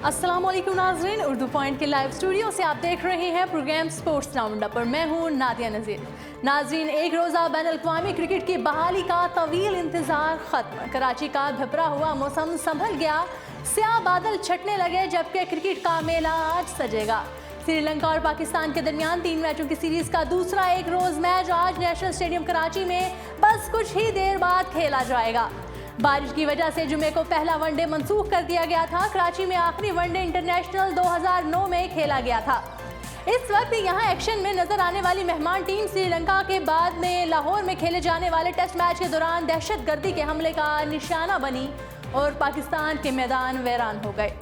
अस्सलाम वालेकुम नाज़रीन, उर्दू पॉइंट के लाइव स्टूडियो से आप देख रहे हैं प्रोग्राम स्पोर्ट्स राउंडअप पर। मैं हूं नादिया नज़ीर। नाज़रीन, एक रोज़ा बैनुल-अक़वामी क्रिकेट की बहाली का तवील इंतज़ार ख़त्म। कराची का भपरा हुआ मौसम संभल गया, स्याह बादल छटने लगे, जबकि क्रिकेट का मेला आज सजेगा। श्रीलंका और पाकिस्तान के दरमियान 3 मैचों की सीरीज़ का दूसरा एक रोज़ मैच आज नेशनल स्टेडियम कराची में बस कुछ ही देर बाद खेला जाएगा। बारिश की वजह से जुमे को पहला वनडे मंसूख कर दिया गया था। कराची में आखिरी वनडे इंटरनेशनल 2009 में खेला गया था। इस वक्त यहाँ एक्शन में नजर आने वाली मेहमान टीम श्रीलंका के बाद में लाहौर में खेले जाने वाले टेस्ट मैच के दौरान दहशतगर्दी के हमले का निशाना बनी और पाकिस्तान के मैदान वीरान हो गए।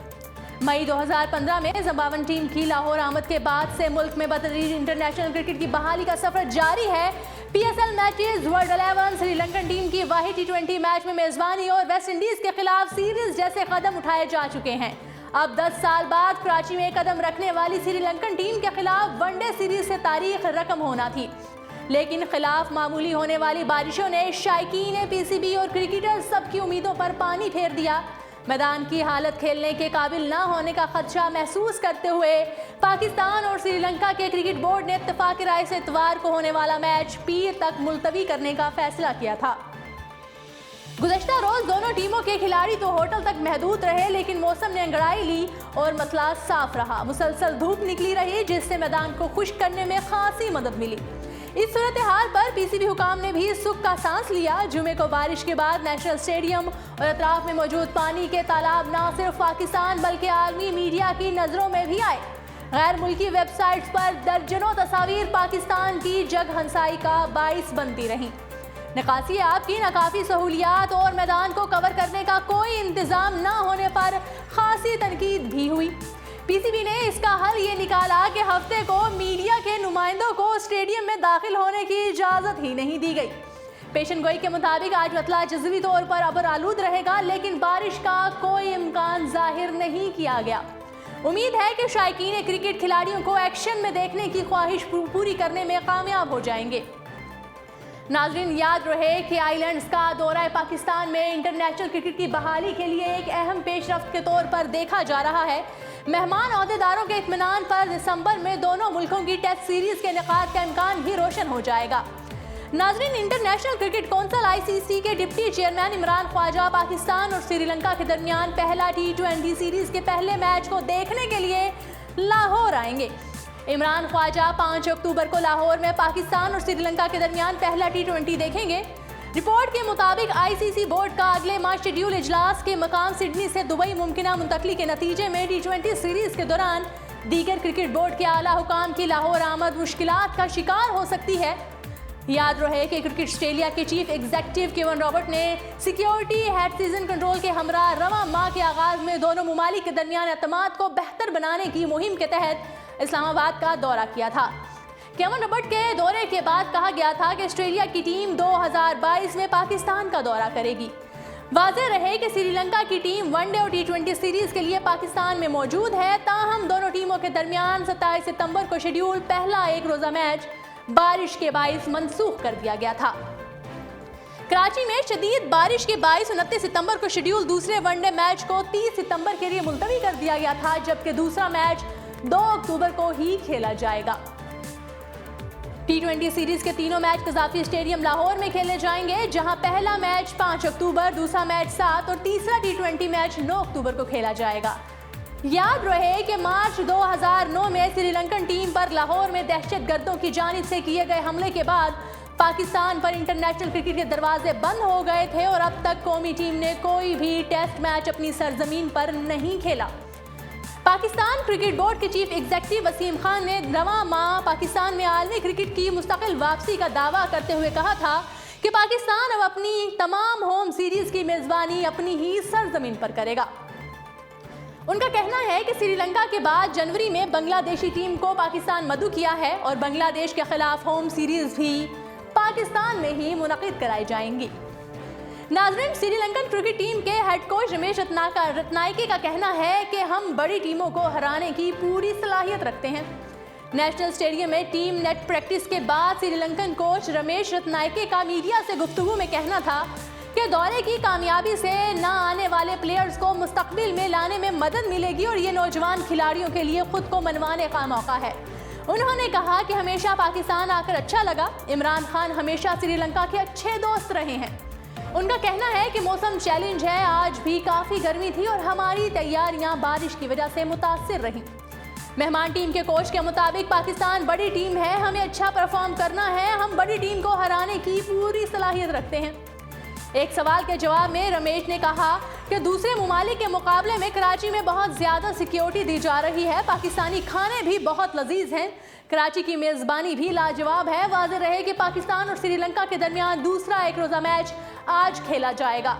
मई 2015 में ज़िम्बाब्वे टीम की लाहौर आमद के बाद से मुल्क में बतदरीज इंटरनेशनल क्रिकेट की बहाली का सफर जारी है। PSL matches, world 11, Sri Lankan team की वाहिद T20 मैच में मेजबानी और वेस्ट इंडीज के खिलाफ सीरीज जैसे कदम उठाए जा चुके हैं। अब 10 साल बाद कराची में कदम रखने वाली श्रीलंकन टीम के खिलाफ वनडे सीरीज से तारीख रकम होना थी, लेकिन खिलाफ मामूली होने वाली बारिशों ने शायकीन PCB और क्रिकेटर सबकी उम्मीदों पर पानी फेर दिया। मैदान की हालत खेलने के काबिल ना होने का खदशा महसूस करते हुए पाकिस्तान और श्रीलंका के क्रिकेट बोर्ड ने इत्तेफाक राय से इतवार को होने वाला मैच पीर तक मुलतवी करने का फैसला किया था। गुज़श्ता रोज दोनों टीमों के खिलाड़ी तो होटल तक महदूद रहे, लेकिन मौसम ने अंगड़ाई ली और मसला साफ रहा। मुसलसल धूप निकली रही, जिससे मैदान को खुश्क करने में खासी मदद मिली। इस सूरत हाल पर PCB हुकाम ने भी सुख का सांस लिया। जुमे को बारिश के बाद नेशनल स्टेडियम और अतराफ में मौजूद पानी के तालाब न सिर्फ पाकिस्तान बल्कि आलमी मीडिया की नज़रों में भी आए। गैर मुल्की वेबसाइट्स पर दर्जनों तस्वीर पाकिस्तान की जग हंसाई का बाइस बनती रहीं। निकासी आपकी नाकाफी सहूलियात और मैदान को कवर करने का कोई इंतज़ाम न होने पर खासी तनकीद भी हुई। PCB ने इसका हल ये निकाला कि हफ्ते को मीडिया के नुमाइंदों को स्टेडियम में दाखिल होने की इजाज़त ही नहीं दी गई। पेशन गोई के मुताबिक आज मतला जज़वी तौर पर अबर आलूद रहेगा, लेकिन बारिश का कोई इम्कान जाहिर नहीं किया गया। उम्मीद है कि शायकीन क्रिकेट खिलाड़ियों को एक्शन में देखने की ख्वाहिश पूरी करने में कामयाब हो जाएंगे। नाज़रीन, याद रहे कि आइलैंड्स का दौरा पाकिस्तान में इंटरनेशनल क्रिकेट की बहाली के लिए एक अहम पेशरफ्त के तौर पर देखा जा रहा है। मेहमान अहदेदारों के इत्मीनान पर दिसंबर में दोनों मुल्कों की टेस्ट सीरीज के इनेकाद का इम्कान भी रोशन हो जाएगा। नाज़रीन, इंटरनेशनल क्रिकेट कौंसिल ICC के डिप्टी चेयरमैन इमरान ख्वाजा पाकिस्तान और श्रीलंका के दरमियान पहला T20 सीरीज के पहले मैच को देखने के लिए लाहौर आएंगे। इमरान ख्वाजा 5 अक्टूबर को लाहौर में पाकिस्तान और श्रीलंका के दरमियान पहला T20 देखेंगे। रिपोर्ट के मुताबिक ICC बोर्ड का अगले माह शेड्यूल इजलास के मकाम सिडनी से दुबई मुमकिना मुंतकली के नतीजे में T20 सीरीज के दौरान दीगर क्रिकेट बोर्ड के आला हुकाम की लाहौर आमद मुश्किलात का शिकार हो सकती है। याद रहे कि क्रिकेट ऑस्ट्रेलिया के चीफ एग्जीक्यूटिव केवन रॉबर्ट ने सिक्योरिटी हेड सीजन कंट्रोल के हमरा रवा माह के आगाज में दोनों ममालिक के दरमियान एतमाद को बेहतर बनाने की मुहिम के तहत इस्लामाबाद का दौरा किया था। केवन रॉबर्ट के दौरे के बाद कहा गया था कि ऑस्ट्रेलिया की टीम 2022 में पाकिस्तान का दौरा करेगी। वाज़ेह रहे कि श्रीलंका की टीम वनडे और T20 सीरीज के लिए पाकिस्तान में मौजूद है। ताहम दोनों टीमों के दरमियान 27 सितंबर को शेड्यूल पहला एक रोज़ा मैच बारिश के बाइस मनसूख कर दिया गया था। कराची में शदीद बारिश के बाइस 29 सितंबर को शेड्यूल दूसरे वनडे मैच को 30 सितंबर के लिए मुलतवी कर दिया गया था, जबकि दूसरा मैच 2 अक्टूबर को ही खेला जाएगा। T20 सीरीज के तीनों मैच कज़ाफी स्टेडियम लाहौर में खेले जाएंगे, जहां पहला मैच 5 अक्टूबर, दूसरा मैच 7 और तीसरा T20 मैच 9 अक्टूबर को खेला जाएगा। याद रहे कि मार्च 2009 में श्रीलंकन टीम पर लाहौर में दहशतगर्दों की जानिब से किए गए हमले के बाद पाकिस्तान पर इंटरनेशनल क्रिकेट के दरवाजे बंद हो गए थे और अब तक कौमी टीम ने कोई भी टेस्ट मैच अपनी सरजमीन पर नहीं खेला। पाकिस्तान क्रिकेट बोर्ड के चीफ एग्जीक्यूटिव वसीम खान ने रवां माह पाकिस्तान में आलमी क्रिकेट की मुस्तकिल वापसी का दावा करते हुए कहा था कि पाकिस्तान अब अपनी तमाम होम सीरीज की मेजबानी अपनी ही सरजमीन पर करेगा। उनका कहना है कि श्रीलंका के बाद जनवरी में बांग्लादेशी टीम को पाकिस्तान मदऊ किया है और बांग्लादेश के खिलाफ होम सीरीज भी पाकिस्तान में ही मुनक़िद कराई जाएंगी। नाज़रीन, श्रीलंकन क्रिकेट टीम के हेड कोच रमेश रत्नायके का कहना है कि हम बड़ी टीमों को हराने की पूरी सलाहियत रखते हैं। नेशनल स्टेडियम में टीम नेट प्रैक्टिस के बाद श्रीलंकन कोच रमेश रत्नायके का मीडिया से गुफ्तगू में कहना था कि दौरे की कामयाबी से न आने वाले प्लेयर्स को मुस्तकबिल में लाने में मदद मिलेगी और ये नौजवान खिलाड़ियों के लिए खुद को मनवाने का मौका है। उन्होंने कहा कि हमेशा पाकिस्तान आकर अच्छा लगा। इमरान खान हमेशा श्रीलंका के अच्छे दोस्त रहे हैं। उनका कहना है कि मौसम चैलेंज है, आज भी काफ़ी गर्मी थी और हमारी तैयारियां बारिश की वजह से मुतासिर रहीं। मेहमान टीम के कोच के मुताबिक पाकिस्तान बड़ी टीम है, हमें अच्छा परफॉर्म करना है, हम बड़ी टीम को हराने की पूरी सलाहियत रखते हैं। एक सवाल के जवाब में रमेश ने कहा कि दूसरे ममालिक के मुकाबले में कराची में बहुत ज़्यादा सिक्योरिटी दी जा रही है। पाकिस्तानी खाने भी बहुत लजीज हैं। कराची की मेज़बानी भी लाजवाब है। वाज़ेह रहे कि पाकिस्तान और श्रीलंका के दरमियान दूसरा एक रोज़ा मैच आज खेला जाएगा।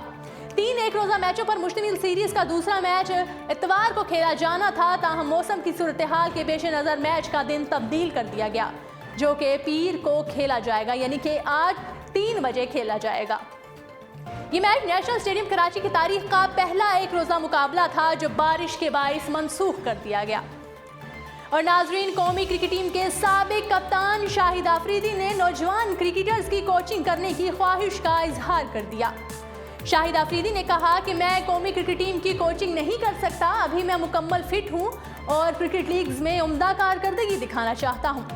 3 एक रोज़ा मैचों पर मुश्तमिल सीरीज़ का दूसरा मैच इतवार को खेला जाना था, ताहम मौसम की सूरत हाल के पेश नज़र मैच का दिन तब्दील कर दिया गया, जो कि पीर को खेला जाएगा, यानी कि आज 3 बजे खेला जाएगा। ये मैच नेशनल स्टेडियम कराची की तारीख का पहला एक रोज़ा मुकाबला था, जो बारिश के बाइस मनसूख कर दिया गया। और नाजरीन, कौमी क्रिकेट टीम के साबिक कप्तान शाहिद आफरीदी ने नौजवान क्रिकेटर्स की कोचिंग करने की ख्वाहिश का इजहार कर दिया। शाहिद आफरीदी ने कहा कि मैं कौमी क्रिकेट टीम की कोचिंग नहीं कर सकता, अभी मैं मुकम्मल फिट हूँ और क्रिकेट लीग्स में उम्दा कारकर्दगी दिखाना चाहता हूँ।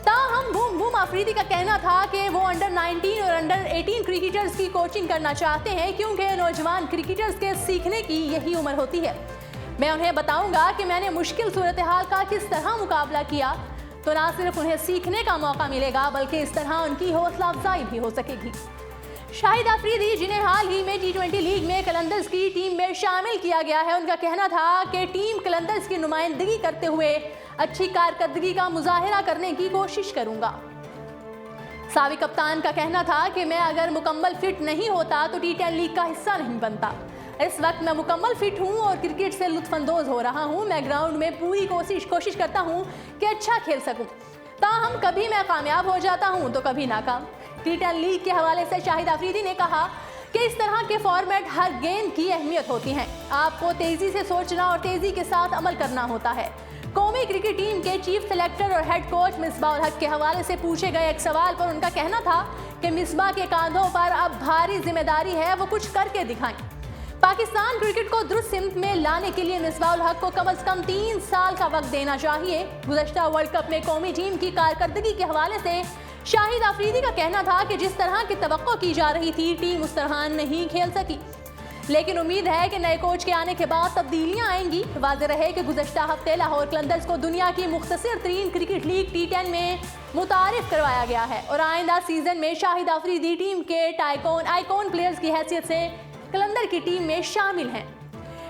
ताहम बूम बूम आफरीदी का कहना था कि वो अंडर 19 और अंडर 18 क्रिकेटर्स की कोचिंग करना चाहते हैं, क्योंकि नौजवान क्रिकेटर्स के सीखने की यही उम्र होती है। मैं उन्हें बताऊंगा कि मैंने मुश्किल सूरत हाल का किस तरह मुकाबला किया, तो ना सिर्फ उन्हें सीखने का मौका मिलेगा बल्कि इस तरह उनकी हौसला अफजाई भी हो सकेगी। शाहिद आफरीदी, जिन्हें हाल ही में T20 लीग में कलंदर्स की टीम में शामिल किया गया है, उनका कहना था कि टीम कलंदर्स की नुमाइंदगी करते हुए अच्छी कारकर्दगी का मुजाहिरा करने की कोशिश करूंगा। साबिक कप्तान का कहना था कि मैं अगर मुकम्मल फिट नहीं होता तो T10 लीग का हिस्सा नहीं बनता। इस वक्त मैं मुकम्मल फिट हूं और क्रिकेट से लुत्फानंदोज हो रहा हूं। मैं ग्राउंड में पूरी कोशिश करता हूं कि अच्छा खेल सकूं। ताहम कभी मैं कामयाब हो जाता हूं तो कभी नाकाम। T10 लीग के हवाले से शाहिद आफरीदी ने कहा कि इस तरह के फॉर्मेट हर गेंद की अहमियत होती है। आपको तेज़ी से सोचना और तेज़ी के साथ अमल करना होता है। कौमी क्रिकेट टीम के चीफ सेलेक्टर और हेड कोच मिसबाह उल हक के हवाले से पूछे गए एक सवाल पर उनका कहना था कि मिसबाह के कांधों पर अब भारी जिम्मेदारी है, वो कुछ करके दिखाएं। पाकिस्तान क्रिकेट को दुरुस्त सिमत में लाने के लिए मिसबाह उल हक को कम से कम 3 साल का वक्त देना चाहिए। गुज़श्ता वर्ल्ड कप में कौमी टीम की कारकर्दगी के हवाले से शाहिद आफरीदी का कहना था कि जिस तरह की तवक्को की जा रही थी, टीम उस तरह नहीं खेल सकी, लेकिन उम्मीद है कि नए कोच के आने के बाद तब्दीलियां आएंगी। वाज़ेह रहे कि गुज़श्ता हफ्ते लाहौर कलंदर्स को दुनिया की मुख्तसर तरीन क्रिकेट लीग T10 में मुतारिफ करवाया गया है और आइंदा सीजन में शाहिद आफरीदी टीम के आइकॉन प्लेयर्स की हैसियत से कलंदर की टीम में शामिल हैं।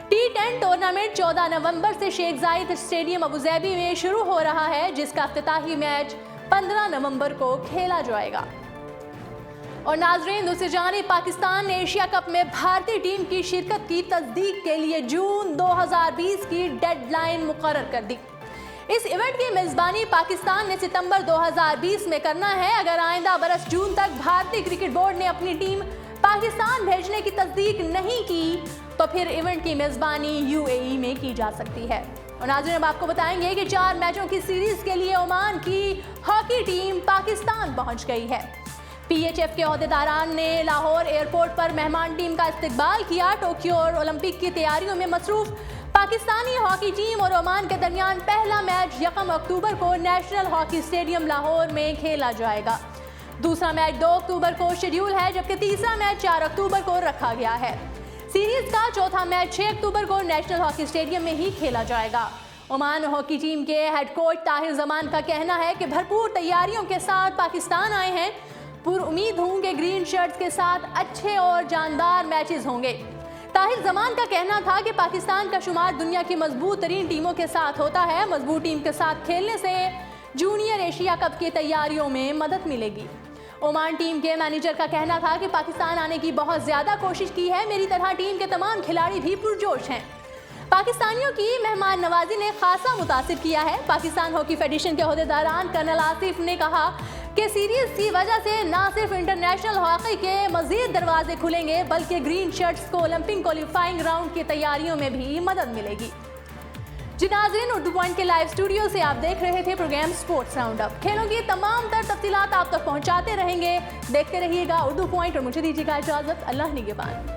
T10 टूर्नामेंट 14 नवंबर से शेख जायद स्टेडियम अबुधाबी में शुरू हो रहा है, जिसका इफ्तिताही मैच 15 नवंबर को खेला जाएगा। और नाजरीन, दूसरी जानिब पाकिस्तान ने एशिया कप में भारतीय टीम की शिरकत की तस्दीक के लिए जून 2020 की डेडलाइन मुकर्रर कर दी। इस इवेंट की मेज़बानी पाकिस्तान ने सितंबर 2020 में करना है। अगर आइंदा बरस जून तक भारतीय क्रिकेट बोर्ड ने अपनी टीम पाकिस्तान भेजने की तस्दीक नहीं की तो फिर इवेंट की मेज़बानी UAE में की जा सकती है। और नाज़रीन, अब आपको बताएंगे कि 4 मैचों की सीरीज के लिए ओमान की हॉकी टीम पाकिस्तान पहुंच गई है। PHF के ओहदेदारान ने लाहौर एयरपोर्ट पर मेहमान टीम का इस्तकबाल किया। टोक्यो और ओलंपिक की तैयारियों में मसरूफ पाकिस्तानी हॉकी टीम और ओमान के दरमियान पहला मैच 1 अक्टूबर को नेशनल हॉकी स्टेडियम लाहौर में खेला जाएगा। दूसरा मैच 2 अक्टूबर को शेड्यूल है, जबकि तीसरा मैच 4 अक्टूबर को रखा गया है। सीरीज का चौथा मैच 6 अक्टूबर को नेशनल हॉकी स्टेडियम में ही खेला जाएगा। ओमान हॉकी टीम के हेड कोच ताहिर जमान का कहना है कि भरपूर तैयारियों के साथ पाकिस्तान आए हैं। उम्मीद हूँ कि ग्रीन शर्ट्स के साथ अच्छे और जानदार मैचेस होंगे। ताहिर जमान का कहना था कि पाकिस्तान का शुमार दुनिया की मजबूत तरीन टीमों के साथ होता है। मजबूत टीम के साथ खेलने से जूनियर एशिया कप की तैयारियों में मदद मिलेगी। ओमान टीम के मैनेजर का कहना था कि पाकिस्तान आने की बहुत ज़्यादा कोशिश की है, मेरी तरह टीम के तमाम खिलाड़ी भी पुरजोश हैं। पाकिस्तानियों की मेहमान नवाजी ने खासा मुतासिर किया है। पाकिस्तान हॉकी फेडरेशन के ओहदेदारान कर्नल आसिफ ने कहा कि सीरीज की वजह से न सिर्फ इंटरनेशनल हॉकी के मजीद दरवाजे खुलेंगे, बल्कि ग्रीन शर्ट्स को ओलंपिक क्वालिफाइंग राउंड की तैयारियों में भी मदद मिलेगी। जी नाज़रीन, उर्दू पॉइंट के लाइव स्टूडियो से आप देख रहे थे प्रोग्राम स्पोर्ट्स राउंड अप। खेलों की तमाम तर तफसीलात आप तक पहुंचाते रहेंगे। देखते रहिएगा उर्दू पॉइंट और मुझे दीजिएगा इजाजत। अल्लाह निगहबान।